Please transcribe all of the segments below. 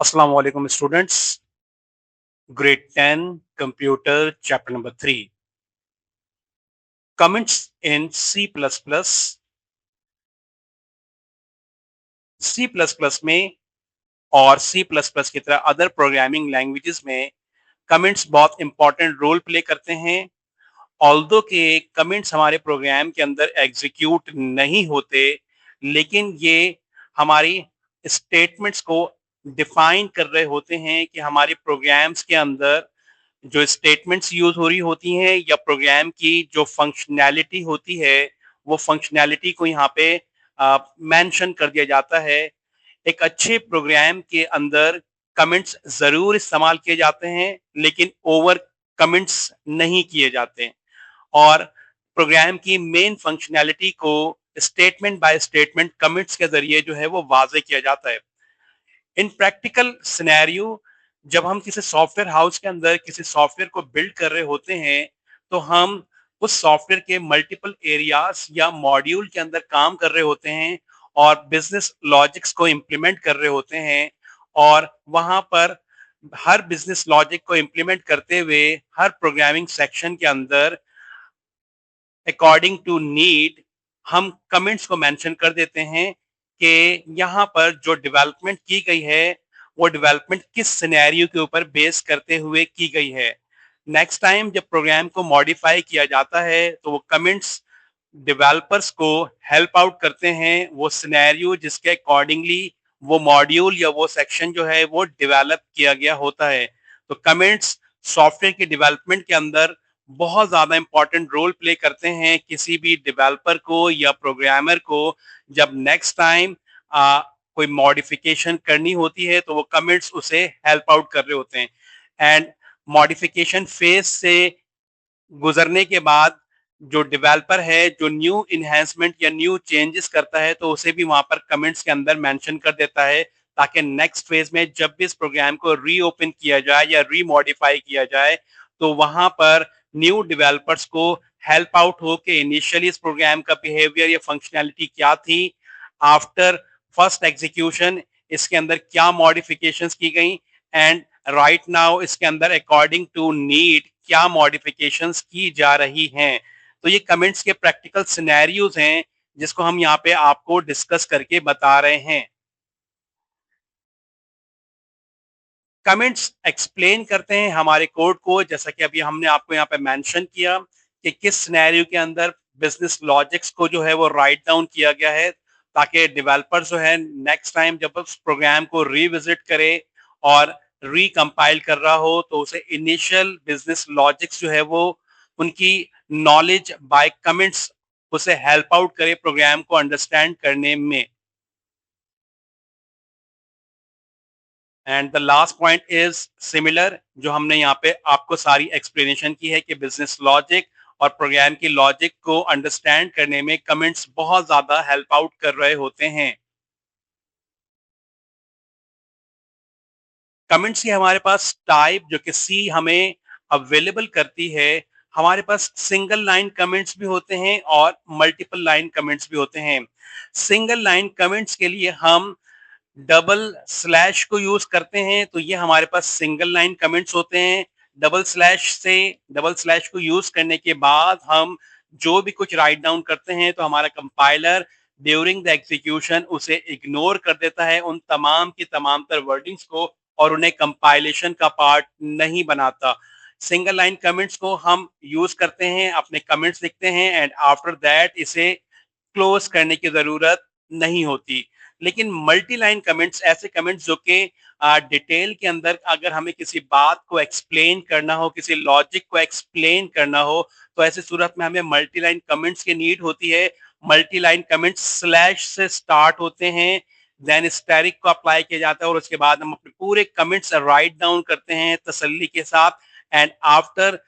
अस्सलाम वालेकुम students. Grade 10 computer chapter number 3 comments in C plus plus में और सी प्लस प्लस की तरह अदर प्रोग्रामिंग लैंग्वेजेस में कमेंट्स बहुत इंपॉर्टेंट रोल प्ले करते हैं। ऑल्दो के कमेंट्स हमारे प्रोग्राम के अंदर एग्जीक्यूट नहीं होते, लेकिन ये हमारी स्टेटमेंट्स को डिफाइन कर रहे होते हैं कि हमारे प्रोग्राम्स के अंदर जो स्टेटमेंट्स यूज हो रही होती हैं या प्रोग्राम की जो फंक्शनैलिटी होती है, वो फंक्शनैलिटी को यहाँ पे मेंशन कर दिया जाता है। एक अच्छे प्रोग्राम के अंदर कमेंट्स जरूर इस्तेमाल किए जाते हैं, लेकिन ओवर कमेंट्स नहीं किए जाते हैं। और प्रोग्राम की मेन फंक्शनैलिटी को स्टेटमेंट बाय स्टेटमेंट कमेंट्स के जरिए जो है वो वाजे किया जाता है। इन प्रैक्टिकल सिनेरियो, जब हम किसी सॉफ्टवेयर हाउस के अंदर किसी सॉफ्टवेयर को बिल्ड कर रहे होते हैं, तो हम उस सॉफ्टवेयर के मल्टीपल एरियाज या मॉड्यूल के अंदर काम कर रहे होते हैं और बिजनेस लॉजिक्स को इम्प्लीमेंट कर रहे होते हैं। और वहां पर हर बिजनेस लॉजिक को इम्प्लीमेंट करते हुए हर प्रोग्रामिंग सेक्शन के अंदर अकॉर्डिंग टू नीड हम कमेंट्स को मेंशन कर देते हैं कि यहाँ पर जो डेवलपमेंट की गई है वो डेवलपमेंट किस सिनेरियो के ऊपर बेस करते हुए की गई है। नेक्स्ट टाइम जब प्रोग्राम को मॉडिफाई किया जाता है तो वो कमेंट्स डेवलपर्स को हेल्प आउट करते हैं वो सिनेरियो जिसके अकॉर्डिंगली वो मॉड्यूल या वो सेक्शन जो है वो डेवलप किया गया होता है। तो कमेंट्स सॉफ्टवेयर के डेवलपमेंट के अंदर बहुत ज्यादा इंपॉर्टेंट रोल प्ले करते हैं। किसी भी डेवलपर को या प्रोग्रामर को जब नेक्स्ट टाइम कोई मॉडिफिकेशन करनी होती है तो वो कमेंट्स उसे हेल्प आउट कर रहे होते हैं। एंड मॉडिफिकेशन फेज से गुजरने के बाद जो डेवलपर है जो न्यू इन्हेंसमेंट या न्यू चेंजेस करता है तो उसे भी वहां पर कमेंट्स के अंदर मेंशन कर देता है, ताकि नेक्स्ट फेज में जब भी इस प्रोग्राम को रीओपन किया जाए या रीमॉडिफाई किया जाए तो वहां पर न्यू डेवलपर्स को हेल्प आउट हो कि इनिशियली इस प्रोग्राम का बिहेवियर या फंक्शनैलिटी क्या थी, आफ्टर फर्स्ट एग्जीक्यूशन इसके अंदर क्या मॉडिफिकेशंस की गई, एंड राइट नाउ इसके अंदर अकॉर्डिंग टू नीड क्या मॉडिफिकेशंस की जा रही हैं। तो ये कमेंट्स के प्रैक्टिकल सिनेरियोज हैं जिसको हम यहाँ पे आपको डिस्कस करके बता रहे हैं। कमेंट्स एक्सप्लेन करते हैं हमारे कोड को, जैसा कि अभी हमने आपको यहाँ पे मेंशन किया कि किस सिनेरियो के अंदर बिजनेस लॉजिक्स को जो है वो राइट डाउन किया गया है, ताकि डेवलपर जो है नेक्स्ट टाइम जब उस प्रोग्राम को रिविजिट करे और रिकम्पाइल कर रहा हो तो उसे इनिशियल बिजनेस लॉजिक्स जो है वो उनकी नॉलेज बाय कमेंट्स उसे हेल्प आउट करे प्रोग्राम को अंडरस्टैंड करने में। And the last point is similar, जो हमने यहाँ पे आपको सारी एक्सप्लेनेशन की है कि बिजनेस लॉजिक और प्रोग्राम की लॉजिक को अंडरस्टैंड करने में कमेंट्स बहुत ज्यादा हेल्प आउट कर रहे होते हैं। कमेंट्स की हमारे पास टाइप जो कि सी हमें अवेलेबल करती है, हमारे पास सिंगल लाइन कमेंट्स भी होते हैं और मल्टीपल लाइन कमेंट्स भी होते हैं। सिंगल लाइन कमेंट्स के लिए हम डबल स्लैश को यूज करते हैं, तो ये हमारे पास सिंगल लाइन कमेंट्स होते हैं। डबल स्लैश को यूज करने के बाद हम जो भी कुछ राइट डाउन करते हैं तो हमारा कंपाइलर ड्यूरिंग द एग्जीक्यूशन उसे इग्नोर कर देता है उन तमाम की तमाम तर वर्डिंग्स को और उन्हें कंपाइलेशन का पार्ट नहीं बनाता। सिंगल लाइन कमेंट्स को हम यूज करते हैं, अपने कमेंट्स लिखते हैं एंड आफ्टर दैट इसे क्लोज करने की जरूरत नहीं होती। लेकिन मल्टी लाइन कमेंट्स ऐसे कमेंट्स जो कि डिटेल के अंदर अगर हमें किसी बात को एक्सप्लेन करना हो, किसी लॉजिक को एक्सप्लेन करना हो, तो ऐसी सूरत में हमें मल्टी लाइन कमेंट्स की नीड होती है। मल्टी लाइन कमेंट्स स्लैश से स्टार्ट होते हैं, देन स्टैरिक को अप्लाई किया जाता है और उसके बाद हम अपने पूरे कमेंट्स राइट डाउन करते हैं तसल्ली के साथ। एंड आफ्टर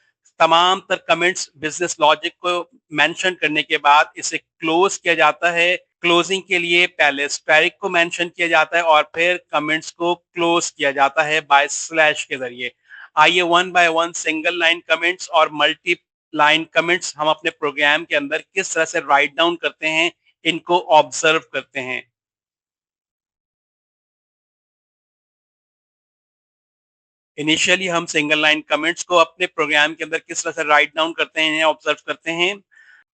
तमाम तर कमेंट्स बिजनेस लॉजिक को मेंशन करने के बाद इसे क्लोज किया जाता है। क्लोजिंग के लिए पहले स्टैरिक को मेंशन किया जाता है और फिर कमेंट्स को क्लोज किया जाता है बाय स्लैश के जरिए। आइए one by one single line comments और मल्टी लाइन कमेंट्स हम अपने प्रोग्राम के अंदर किस तरह से राइट डाउन करते हैं, इनको ऑब्जर्व करते हैं। इनिशियली हम सिंगल लाइन कमेंट्स को अपने प्रोग्राम के अंदर किस तरह से राइट डाउन करते हैं, ऑब्जर्व करते हैं।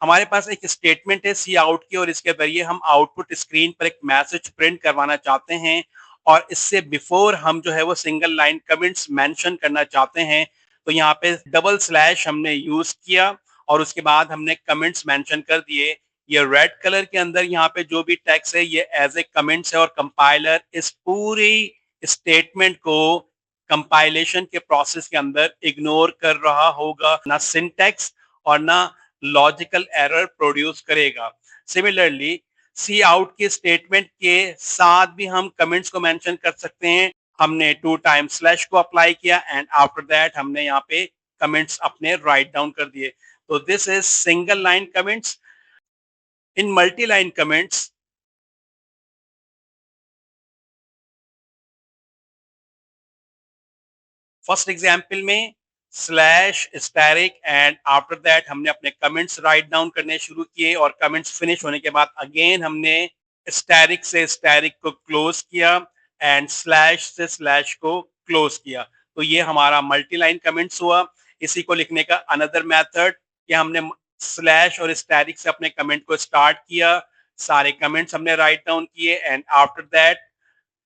हमारे पास एक स्टेटमेंट है सी आउट की और इसके जरिए हम आउटपुट स्क्रीन पर एक मैसेज प्रिंट करवाना चाहते हैं और इससे बिफोर हम जो है वो सिंगल लाइन कमेंट्स मेंशन करना चाहते हैं, तो यहाँ पे डबल स्लैश हमने यूज किया और उसके बाद हमने कमेंट्स मेंशन कर दिए। ये रेड कलर के अंदर यहाँ पे जो भी टेक्स्ट है ये एज ए कमेंट्स है और कंपाइलर इस पूरी स्टेटमेंट को कंपाइलेशन के प्रोसेस के अंदर इग्नोर कर रहा होगा, ना सिंटैक्स और ना लॉजिकल एरर प्रोड्यूस करेगा। सिमिलरली सी आउट के स्टेटमेंट के साथ भी हम कमेंट्स को मेंशन कर सकते हैं। हमने 2 टाइम स्लैश को अप्लाई किया एंड आफ्टर दैट हमने यहाँ पे कमेंट्स अपने राइट डाउन कर दिए। तो this is single line comments. In multi line comments first example में slash asterisk and after that हमने अपने कमेंट्स राइट डाउन करने शुरू किए और कमेंट्स फिनिश होने के बाद अगेन हमने स्टैरिक से स्टैरिक को क्लोज किया एंड स्लैश से स्लैश को क्लोज किया। तो ये हमारा मल्टी लाइन कमेंट्स हुआ। इसी को लिखने का अनदर मेथड कि हमने स्लैश और स्टैरिक से अपने कमेंट को स्टार्ट किया, सारे कमेंट्स हमने राइट डाउन किए एंड आफ्टर दैट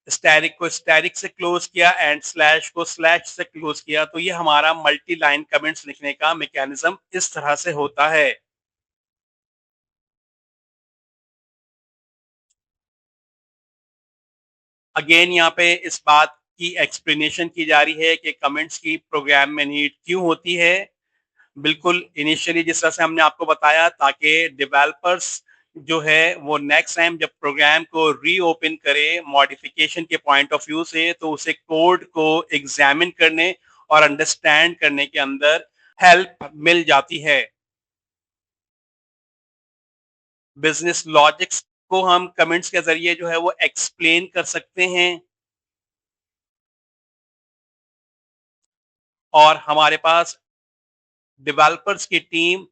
स्टैरिक को स्टैरिक से क्लोज किया एंड स्लैश को स्लैश से क्लोज किया। तो ये हमारा मल्टी लाइन कमेंट्स लिखने का मैकेनिज्म इस तरह से होता है। अगेन यहाँ पे इस बात की एक्सप्लेनेशन की जा रही है कि कमेंट्स की प्रोग्राम में नीड क्यों होती है। बिल्कुल इनिशियली जिस तरह से हमने आपको बताया ताकि डेवलपर्स जो है वो नेक्स्ट टाइम जब प्रोग्राम को रीओपन करे मॉडिफिकेशन के पॉइंट ऑफ व्यू से तो उसे कोड को एग्जामिन करने और अंडरस्टैंड करने के अंदर हेल्प मिल जाती है। बिजनेस लॉजिक्स को हम कमेंट्स के जरिए जो है वो एक्सप्लेन कर सकते हैं और हमारे पास डेवलपर्स की team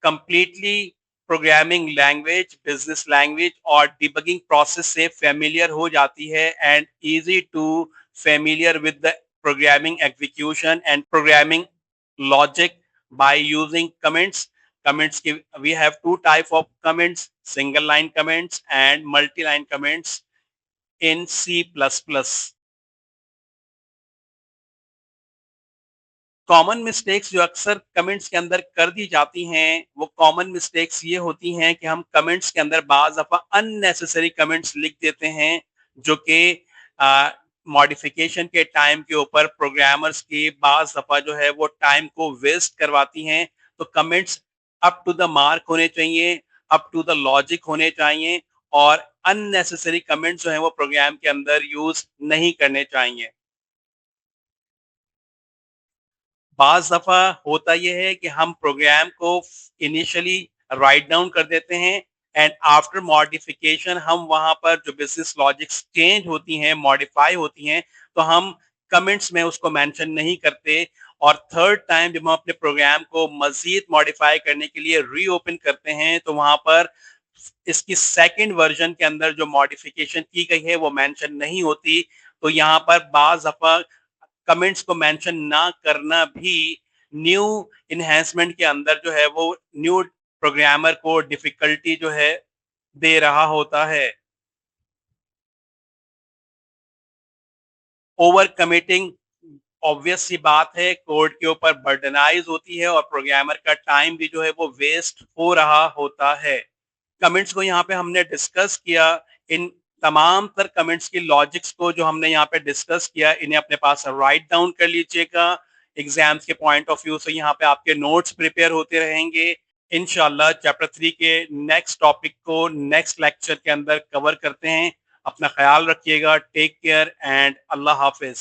completely programming language, business language और डिबगिंग प्रोसेस से फेमिलियर हो जाती है and easy to familiar with the programming execution and programming logic by using comments. Comments की we have two type of comments, single line comments and multi line comments in C++। Common mistakes जो अक्सर comments के अंदर कर दी जाती हैं, वो common mistakes ये होती हैं कि हम कमेंट्स के अंदर बाज़ दफ़ा अननेसेसरी कमेंट्स लिख देते हैं, जो कि मॉडिफिकेशन के टाइम के ऊपर प्रोग्रामर्स की बाज़ दफ़ा जो है वो टाइम को वेस्ट करवाती हैं। तो comments up to the mark होने चाहिए, अप टू द लॉजिक होने चाहिए और अननेसेसरी कमेंट्स जो हैं वो प्रोग्राम के अंदर यूज़ नहीं करने चाहिए। बाज़ दफ़ा होता ये है कि हम प्रोग्राम को इनिशियली राइट डाउन कर देते हैं एंड आफ्टर मॉडिफिकेशन हम वहाँ पर जो बिज़नेस लॉजिक्स चेंज होती हैं, मॉडिफाई होती हैं, तो हम कमेंट्स में उसको मेंशन नहीं करते और थर्ड टाइम जब हम अपने प्रोग्राम को मज़ीद मॉडिफाई करने के लिए रीओपन करते हैं, तो वहाँ पर इसकी सेकंड वर्ज़न के अंदर जो मॉडिफिकेशन की गई है, वो मेंशन नहीं होती। तो यहाँ पर बाज़ दफ़ा कमेंट्स को मेंशन ना करना भी न्यू इन्हेंसमेंट के अंदर जो है वो न्यू प्रोग्रामर को डिफिकल्टी जो है दे रहा होता है। ओवर कमिटिंग ऑब्वियस सी बात है, कोड के ऊपर बर्डनाइज होती है और प्रोग्रामर का टाइम भी जो है वो वेस्ट हो रहा होता है। कमेंट्स को यहाँ पे हमने डिस्कस किया। इन तमाम तर कमेंट्स की लॉजिक्स को जो हमने यहाँ पे डिस्कस किया, इन्हें अपने पास राइट डाउन कर लीजिएगा। एग्जाम्स के पॉइंट ऑफ व्यू से यहाँ पे आपके नोट्स प्रिपेयर होते रहेंगे। इंशाल्लाह चैप्टर 3 के नेक्स्ट टॉपिक को नेक्स्ट लेक्चर के अंदर कवर करते हैं। अपना ख्याल रखिएगा। Take care and Allah Hafiz.